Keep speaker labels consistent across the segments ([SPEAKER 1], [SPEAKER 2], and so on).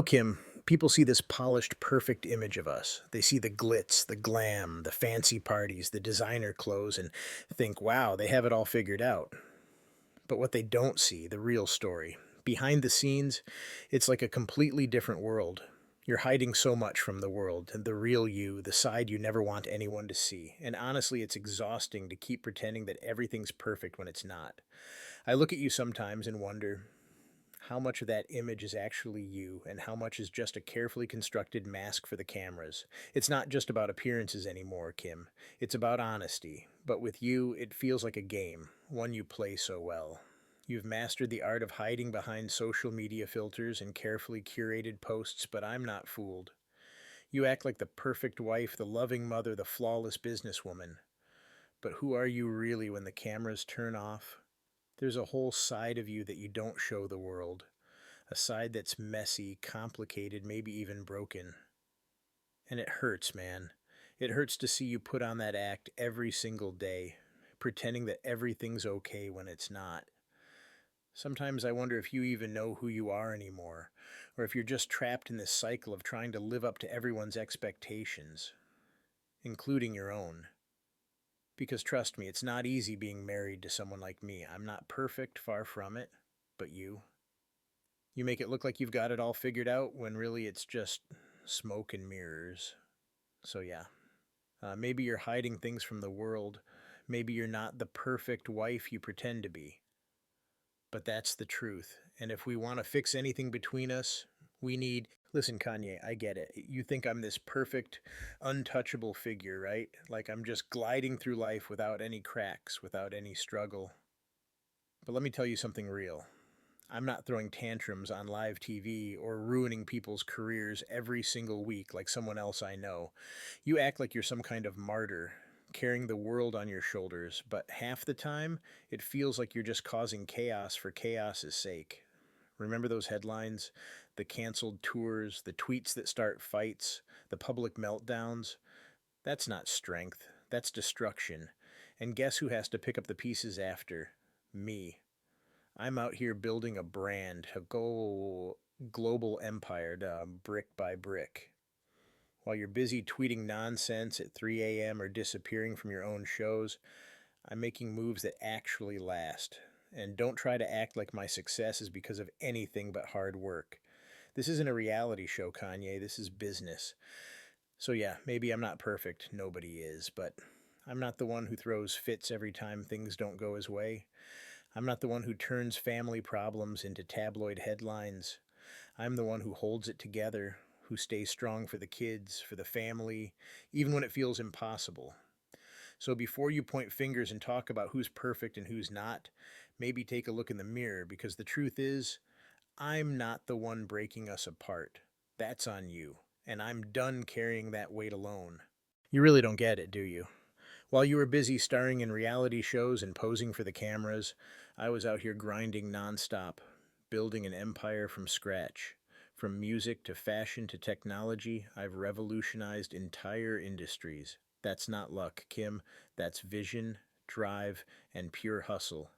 [SPEAKER 1] Kim, people see this polished, perfect image of us. They see the glitz, the glam, the fancy parties, the designer clothes, and think, wow, they have it all figured out. But what they don't see, the real story, behind the scenes, it's like a completely different world. You're hiding so much from the world, and the real you, the side you never want anyone to see. And honestly, it's exhausting to keep pretending that everything's perfect when it's not. I look at you sometimes and wonder, how much of that image is actually you and how much is just a carefully constructed mask for the cameras. It's not just about appearances anymore, Kim. It's about honesty. But with you, it feels like a game, one you play so well. You've mastered the art of hiding behind social media filters and carefully curated posts, but I'm not fooled. You act like the perfect wife, the loving mother, the flawless businesswoman. But who are you really when the cameras turn off? There's a whole side of you that you don't show the world. A side that's messy, complicated, maybe even broken. And it hurts, man. It hurts to see you put on that act every single day, pretending that everything's okay when it's not. Sometimes I wonder if you even know who you are anymore, or if you're just trapped in this cycle of trying to live up to everyone's expectations, including your own. Because trust me, it's not easy being married to someone like me. I'm not perfect, far from it, but you. You make it look like you've got it all figured out when really it's just smoke and mirrors. So, yeah, maybe you're hiding things from the world. Maybe you're not the perfect wife you pretend to be. But that's the truth. And if we want to fix anything between us, we need. Listen, Kanye, I get it. You think I'm this perfect, untouchable figure, right? Like I'm just gliding through life without any cracks, without any struggle. But let me tell you something real. I'm not throwing tantrums on live TV or ruining people's careers every single week like someone else I know. You act like you're some kind of martyr, carrying the world on your shoulders, but half the time, it feels like you're just causing chaos for chaos's sake. Remember those headlines? The canceled tours, the tweets that start fights, the public meltdowns? That's not strength, that's destruction. And guess who has to pick up the pieces after? Me. I'm out here building a brand, a global empire, brick by brick. While you're busy tweeting nonsense at 3 a.m. or disappearing from your own shows, I'm making moves that actually last. And don't try to act like my success is because of anything but hard work. This isn't a reality show, Kanye. This is business. So, yeah, maybe I'm not perfect. Nobody is. But I'm not the one who throws fits every time things don't go his way. I'm not the one who turns family problems into tabloid headlines. I'm the one who holds it together, who stays strong for the kids, for the family, even when it feels impossible. So before you point fingers and talk about who's perfect and who's not, maybe take a look in the mirror because the truth is, I'm not the one breaking us apart. That's on you. And I'm done carrying that weight alone. You really don't get it, do you? While you were busy starring in reality shows and posing for the cameras, I was out here grinding nonstop, building an empire from scratch. From music to fashion to technology, I've revolutionized entire industries. That's not luck, Kim. That's vision, drive, and pure hustle.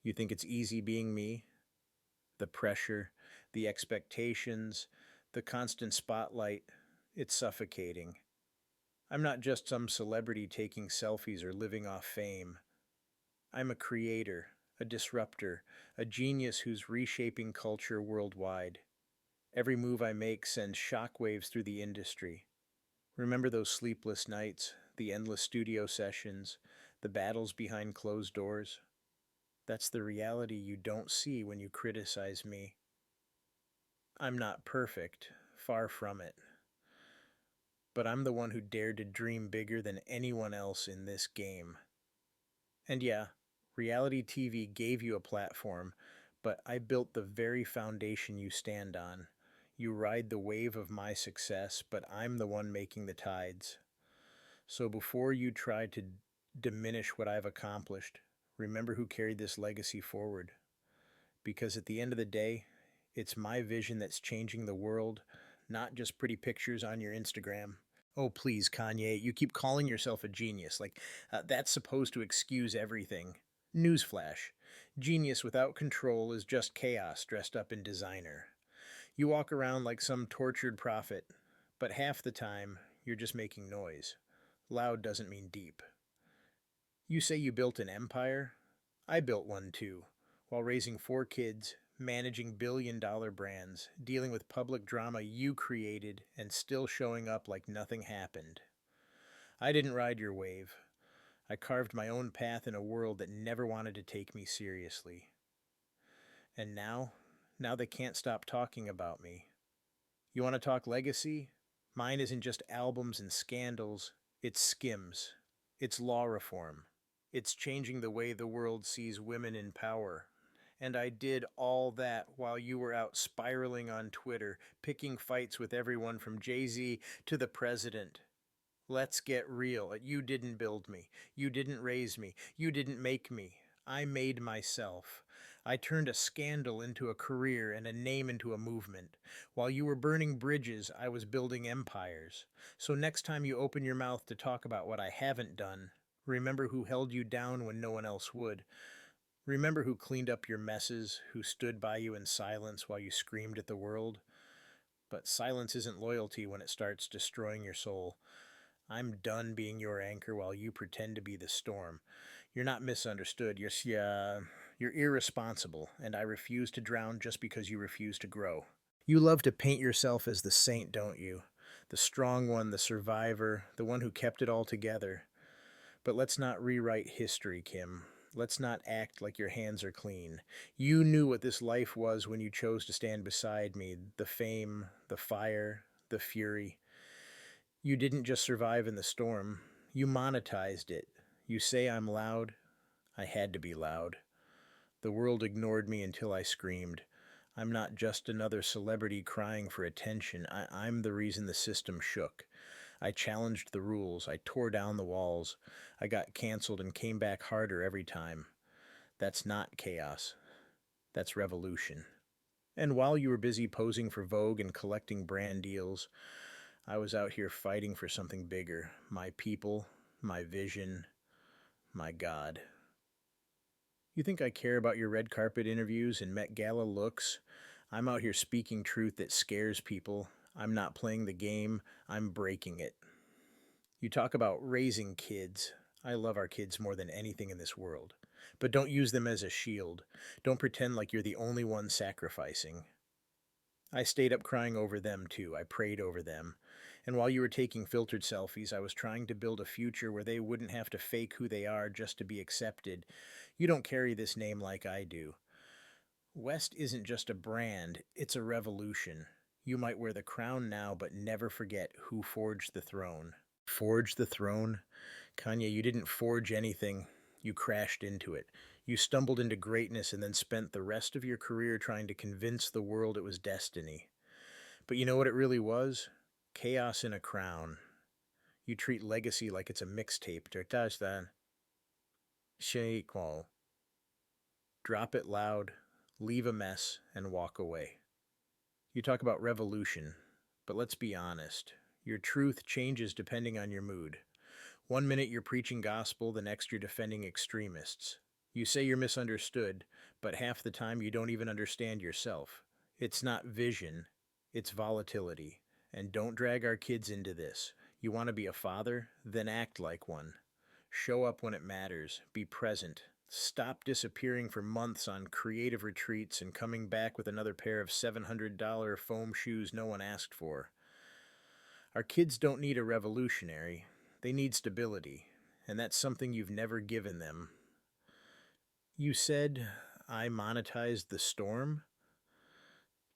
[SPEAKER 1] You think it's easy being me? The pressure, the expectations, the constant spotlight, it's suffocating. I'm not just some celebrity taking selfies or living off fame. I'm a creator, a disruptor, a genius who's reshaping culture worldwide. Every move I make sends shockwaves through the industry. Remember those sleepless nights, the endless studio sessions, the battles behind closed doors? That's the reality you don't see when you criticize me. I'm not perfect, far from it. But I'm the one who dared to dream bigger than anyone else in this game. And yeah, reality TV gave you a platform, but I built the very foundation you stand on. You ride the wave of my success, but I'm the one making the tides. So before you try to diminish what I've accomplished, remember who carried this legacy forward. Because at the end of the day, it's my vision that's changing the world, not just pretty pictures on your Instagram. Oh, please, Kanye, you keep calling yourself a genius. That's supposed to excuse everything. Newsflash: genius without control is just chaos dressed up in designer. You walk around like some tortured prophet, but half the time you're just making noise. Loud doesn't mean deep. You say you built an empire? I built one too, while raising 4 kids, managing billion-dollar brands, dealing with public drama you created, and still showing up like nothing happened. I didn't ride your wave. I carved my own path in a world that never wanted to take me seriously. And now they can't stop talking about me. You want to talk legacy? Mine isn't just albums and scandals, it's skims. It's law reform. It's changing the way the world sees women in power. And I did all that while you were out spiraling on Twitter, picking fights with everyone from Jay-Z to the president. Let's get real. You didn't build me. You didn't raise me. You didn't make me. I made myself. I turned a scandal into a career and a name into a movement. While you were burning bridges, I was building empires. So next time you open your mouth to talk about what I haven't done, remember who held you down when no one else would. Remember who cleaned up your messes, who stood by you in silence while you screamed at the world. But silence isn't loyalty when it starts destroying your soul. I'm done being your anchor while you pretend to be the storm. You're not misunderstood. You're irresponsible, and I refuse to drown just because you refuse to grow. You love to paint yourself as the saint, don't you? The strong one, the survivor, the one who kept it all together. But let's not rewrite history, Kim. Let's not act like your hands are clean. You knew what this life was when you chose to stand beside me. The fame, the fire, the fury. You didn't just survive in the storm, you monetized it. You say I'm loud? I had to be loud. The world ignored me until I screamed. I'm not just another celebrity crying for attention. I'm the reason the system shook. I challenged the rules. I tore down the walls. I got canceled and came back harder every time. That's not chaos. That's revolution. And while you were busy posing for Vogue and collecting brand deals, I was out here fighting for something bigger. My people, my vision, my God. You think I care about your red carpet interviews and Met Gala looks? I'm out here speaking truth that scares people. I'm not playing the game, I'm breaking it. You talk about raising kids. I love our kids more than anything in this world. But don't use them as a shield. Don't pretend like you're the only one sacrificing. I stayed up crying over them too. I prayed over them. And while you were taking filtered selfies, I was trying to build a future where they wouldn't have to fake who they are just to be accepted. You don't carry this name like I do. West isn't just a brand, it's a revolution. You might wear the crown now, but never forget who forged the throne. Forge the throne? Kanye, you didn't forge anything. You crashed into it. You stumbled into greatness and then spent the rest of your career trying to convince the world it was destiny. But you know what it really was? Chaos in a crown. You treat legacy like it's a mixtape. Shake. Drop it loud, leave a mess, and walk away. You talk about revolution, but let's be honest. Your truth changes depending on your mood. One minute you're preaching gospel, the next you're defending extremists. You say you're misunderstood, but half the time you don't even understand yourself. It's not vision, it's volatility. And don't drag our kids into this. You want to be a father? Then act like one. Show up when it matters. Be present. Stop disappearing for months on creative retreats and coming back with another pair of $700 foam shoes no one asked for. Our kids don't need a revolutionary. They need stability, and that's something you've never given them. You said I monetized the storm?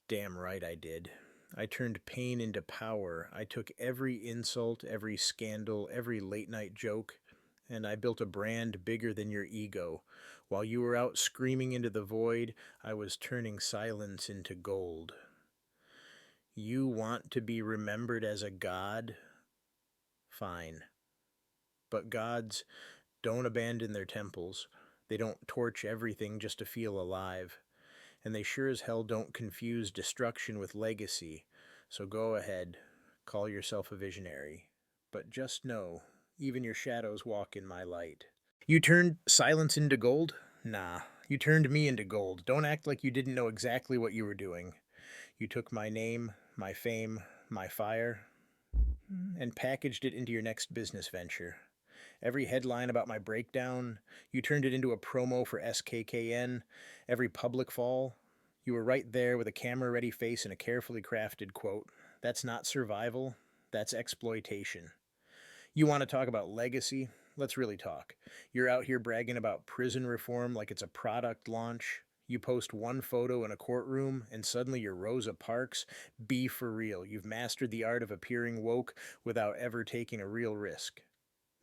[SPEAKER 1] Damn right I did. I turned pain into power. I took every insult, every scandal, every late night joke, and I built a brand bigger than your ego. While you were out screaming into the void, I was turning silence into gold. You want to be remembered as a god? Fine. But gods don't abandon their temples. They don't torch everything just to feel alive. And they sure as hell don't confuse destruction with legacy. So go ahead, call yourself a visionary. But just know, even your shadows walk in my light. You turned silence into gold? Nah, you turned me into gold. Don't act like you didn't know exactly what you were doing. You took my name, my fame, my fire, and packaged it into your next business venture. Every headline about my breakdown, you turned it into a promo for SKKN. Every public fall, you were right there with a camera ready face and a carefully crafted quote. That's not survival, that's exploitation. You want to talk about legacy? Let's really talk. You're out here bragging about prison reform like it's a product launch. You post one photo in a courtroom and suddenly you're Rosa Parks. Be for real. You've mastered the art of appearing woke without ever taking a real risk.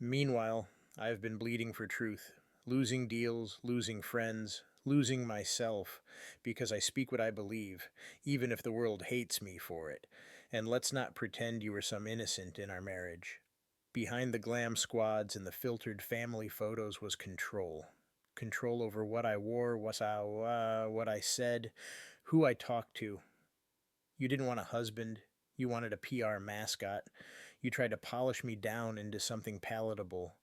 [SPEAKER 1] Meanwhile, I've been bleeding for truth, losing deals, losing friends, losing myself because I speak what I believe, even if the world hates me for it. And let's not pretend you were some innocent in our marriage. Behind the glam squads and the filtered family photos was control. Control over what I wore, what I said, who I talked to. You didn't want a husband. You wanted a PR mascot. You tried to polish me down into something palatable,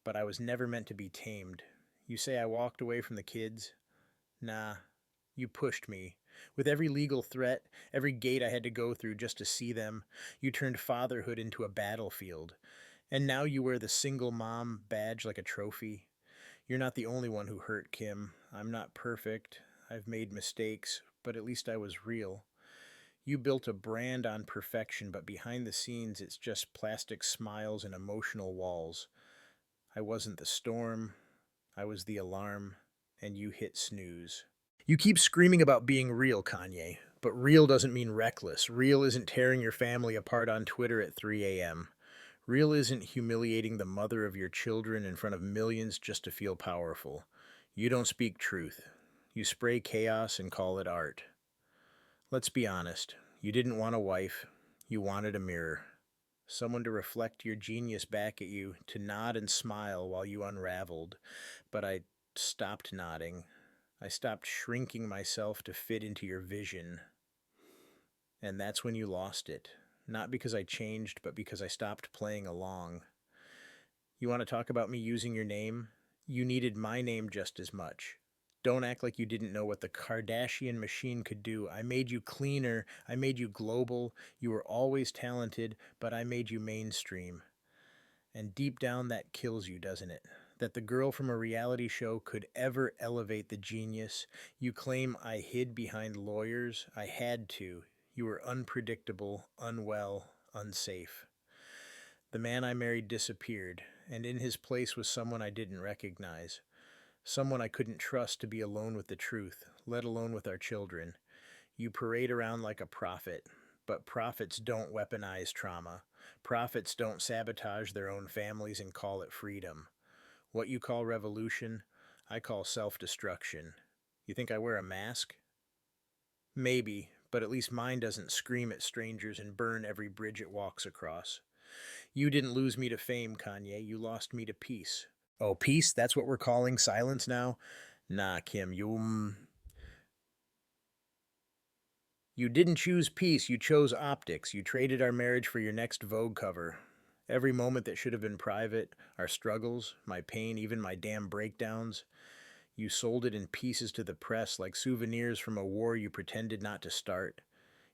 [SPEAKER 1] but I was never meant to be tamed. You say I walked away from the kids? Nah, you pushed me. With every legal threat, every gate I had to go through just to see them, you turned fatherhood into a battlefield. And now you wear the single mom badge like a trophy. You're not the only one who hurt, Kim. I'm not perfect. I've made mistakes, but at least I was real. You built a brand on perfection, but behind the scenes it's just plastic smiles and emotional walls. I wasn't the storm, I was the alarm, and you hit snooze. You keep screaming about being real, Kanye, but real doesn't mean reckless. Real isn't tearing your family apart on Twitter at 3 a.m. Real isn't humiliating the mother of your children in front of millions just to feel powerful. You don't speak truth. You spray chaos and call it art. Let's be honest. You didn't want a wife. You wanted a mirror. Someone to reflect your genius back at you, to nod and smile while you unraveled. But I stopped nodding. I stopped shrinking myself to fit into your vision. And that's when you lost it. Not because I changed, but because I stopped playing along. You want to talk about me using your name? You needed my name just as much. Don't act like you didn't know what the Kardashian machine could do. I made you cleaner. I made you global. You were always talented, but I made you mainstream. And deep down, that kills you, doesn't it? That the girl from a reality show could ever elevate the genius. You claim I hid behind lawyers. I had to. You were unpredictable, unwell, unsafe. The man I married disappeared, and in his place was someone I didn't recognize. Someone I couldn't trust to be alone with the truth, let alone with our children. You parade around like a prophet, but prophets don't weaponize trauma. Prophets don't sabotage their own families and call it freedom. What you call revolution, I call self-destruction. You think I wear a mask? Maybe, but at least mine doesn't scream at strangers and burn every bridge it walks across. You didn't lose me to fame, Kanye. You lost me to peace. Oh, peace? That's what we're calling silence now? Nah, Kim, you didn't choose peace, you chose optics. You traded our marriage for your next Vogue cover. Every moment that should have been private, our struggles, my pain, even my damn breakdowns, you sold it in pieces to the press like souvenirs from a war you pretended not to start.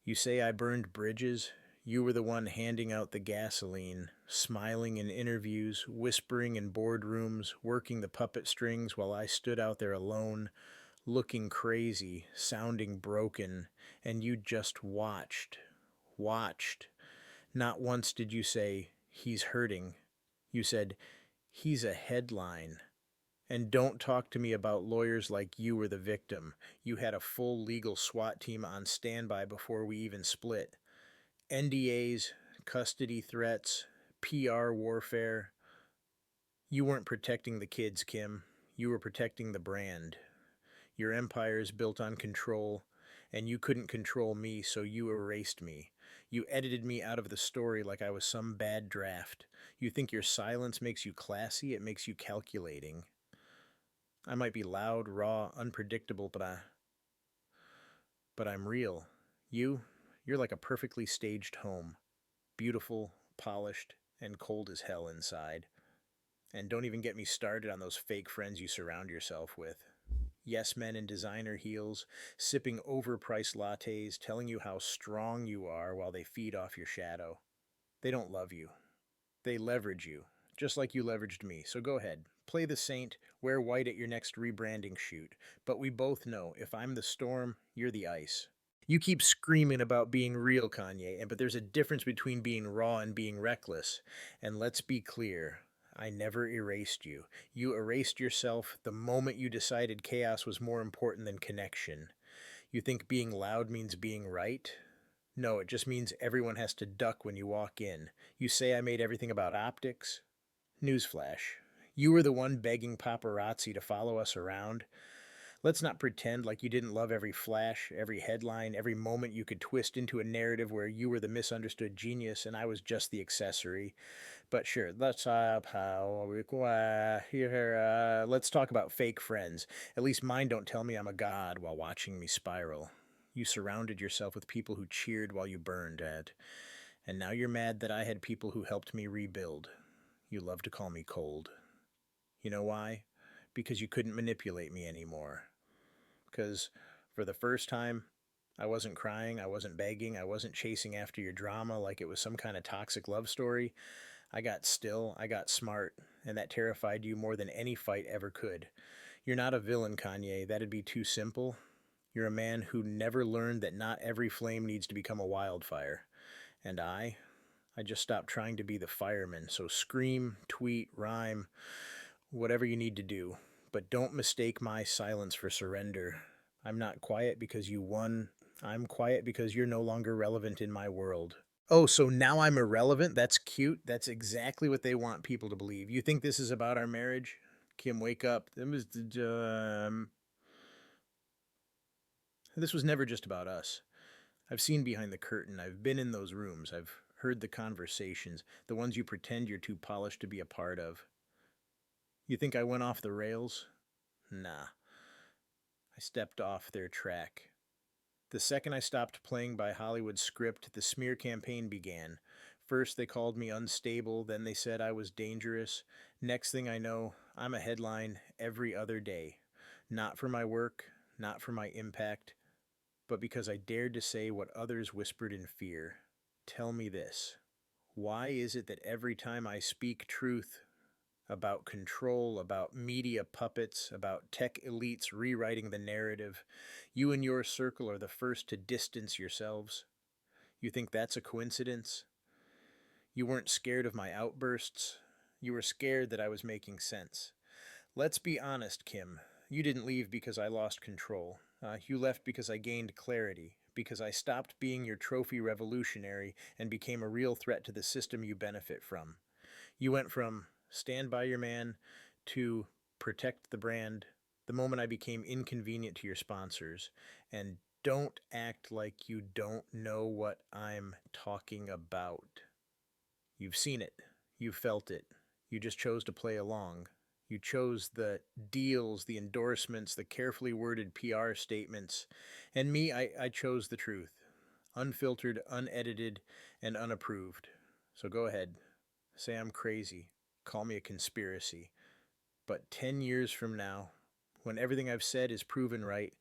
[SPEAKER 1] You say I burned bridges. You were the one handing out the gasoline, smiling in interviews, whispering in boardrooms, working the puppet strings while I stood out there alone, looking crazy, sounding broken, and you just watched. Not once did you say, he's hurting. You said, he's a headline. And don't talk to me about lawyers like you were the victim. You had a full legal SWAT team on standby before we even split. NDAs, custody threats, PR warfare. You weren't protecting the kids, Kim. You were protecting the brand. Your empire is built on control, and you couldn't control me, so you erased me. You edited me out of the story like I was some bad draft. You think your silence makes you classy, it makes you calculating. I might be loud, raw, unpredictable, but I'm real. You're like a perfectly staged home. Beautiful, polished, and cold as hell inside. And don't even get me started on those fake friends you surround yourself with. Yes men in designer heels, sipping overpriced lattes, telling you how strong you are while they feed off your shadow. They don't love you. They leverage you, just like you leveraged me. So go ahead, play the saint, wear white at your next rebranding shoot. But we both know if I'm the storm, you're the ice. You keep screaming about being real, Kanye, but there's a difference between being raw and being reckless. And let's be clear, I never erased you. You erased yourself the moment you decided chaos was more important than connection. You think being loud means being right? No, it just means everyone has to duck when you walk in. You say I made everything about optics? Newsflash. You were the one begging paparazzi to follow us around. Let's not pretend like you didn't love every flash, every headline, every moment you could twist into a narrative where you were the misunderstood genius and I was just the accessory. But sure, let's talk about fake friends. At least mine don't tell me I'm a god while watching me spiral. You surrounded yourself with people who cheered while you burned, Ed. And now you're mad that I had people who helped me rebuild. You love to call me cold. You know why? Because you couldn't manipulate me anymore. Because for the first time, I wasn't crying, I wasn't begging, I wasn't chasing after your drama like it was some kind of toxic love story. I got still, I got smart, and that terrified you more than any fight ever could. You're not a villain, Kanye. That'd be too simple. You're a man who never learned that not every flame needs to become a wildfire. And I just stopped trying to be the fireman. So scream, tweet, rhyme, whatever you need to do. But don't mistake my silence for surrender. I'm not quiet because you won. I'm quiet because you're no longer relevant in my world. Oh, so now I'm irrelevant? That's cute. That's exactly what they want people to believe. You think this is about our marriage? Kim, wake up. This was never just about us. I've seen behind the curtain. I've been in those rooms. I've heard the conversations, the ones you pretend you're too polished to be a part of. You think I went off the rails? Nah, I stepped off their track. The second I stopped playing by Hollywood's script, the smear campaign began. First, they called me unstable, then they said I was dangerous. Next thing I know, I'm a headline every other day. Not for my work, not for my impact, but because I dared to say what others whispered in fear. Tell me this. Why is it that every time I speak truth about control, about media puppets, about tech elites rewriting the narrative, you and your circle are the first to distance yourselves? You think that's a coincidence? You weren't scared of my outbursts. You were scared that I was making sense. Let's be honest, Kim. You didn't leave because I lost control. You left because I gained clarity, because I stopped being your trophy revolutionary and became a real threat to the system you benefit from. You went from stand by your man to protect the brand the moment I became inconvenient to your sponsors. And don't act like you don't know what I'm talking about. You've seen it. You've felt it. You just chose to play along. You chose the deals, the endorsements, the carefully worded PR statements. And me, I chose the truth. Unfiltered, unedited, and unapproved. So go ahead. Say I'm crazy. Call me a conspiracy. But 10 years from now, when everything I've said is proven right,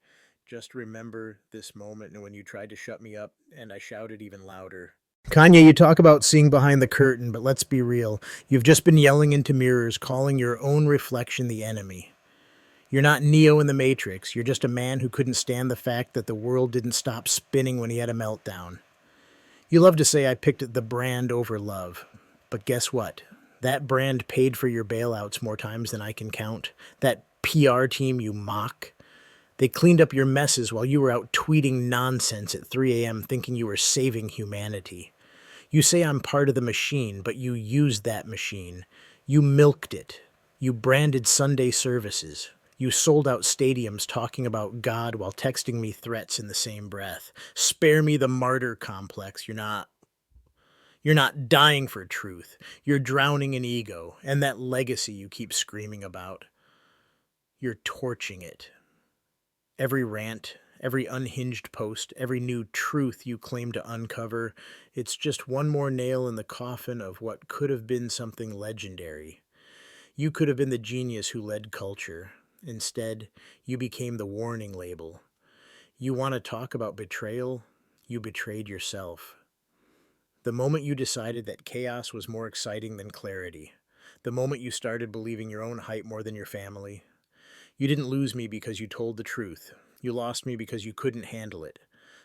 [SPEAKER 1] just remember this moment and when you tried to shut me up and I shouted even louder. Kanye, you talk about seeing behind the curtain, but let's be real. You've just been yelling into mirrors, calling your own reflection the enemy. You're not Neo in the Matrix. You're just a man who couldn't stand the fact that the world didn't stop spinning when he had a meltdown. You love to say I picked the brand over love. But guess what? That brand paid for your bailouts more times than I can count. That PR team you mock. They cleaned up your messes while you were out tweeting nonsense at 3 a.m. thinking you were saving humanity. You say I'm part of the machine, but you used that machine. You milked it. You branded Sunday services. You sold out stadiums talking about God while texting me threats in the same breath. Spare me the martyr complex. You're not dying for truth. You're drowning in ego and that legacy you keep screaming about. You're torching it. Every rant, every unhinged post, every new truth you claim to uncover, it's just one more nail in the coffin of what could have been something legendary. You could have been the genius who led culture. Instead, you became the warning label. You want to talk about betrayal? You betrayed yourself. The moment you decided that chaos was more exciting than clarity. The moment you started believing your own hype more than your family. You didn't lose me because you told the truth. You lost me because you couldn't handle it.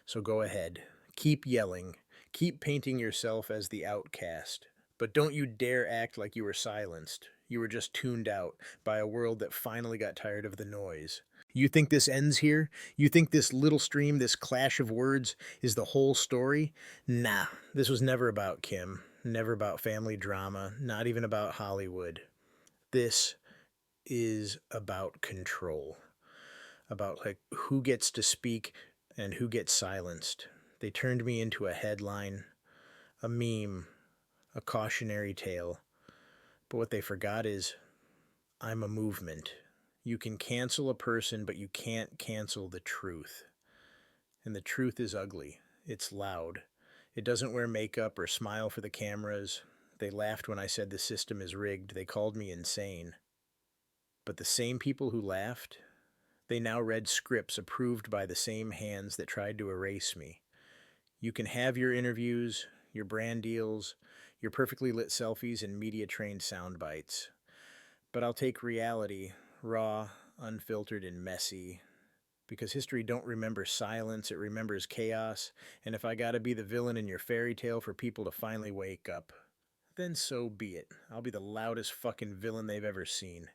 [SPEAKER 1] So go ahead. Keep yelling. Keep painting yourself as the outcast. But don't you dare act like you were silenced. You were just tuned out by a world that finally got tired of the noise. You think this ends here? You think this little stream, this clash of words, is the whole story? Nah, this was never about Kim. Never about family drama. Not even about Hollywood. This is about control, about like who gets to speak and who gets silenced. They turned me into a headline, a meme, a cautionary tale. But what they forgot is I'm a movement. You can cancel a person, but you can't cancel the truth. And the truth is ugly. It's loud. It doesn't wear makeup or smile for the cameras. They laughed when I said the system is rigged. They called me insane. But the same people who laughed, they now read scripts approved by the same hands that tried to erase me. You can have your interviews, your brand deals, your perfectly lit selfies, and media trained sound bites. But I'll take reality, raw, unfiltered, and messy. Because history don't remember silence, it remembers chaos. And if I gotta be the villain in your fairy tale for people to finally wake up, then so be it. I'll be the loudest fucking villain they've ever seen.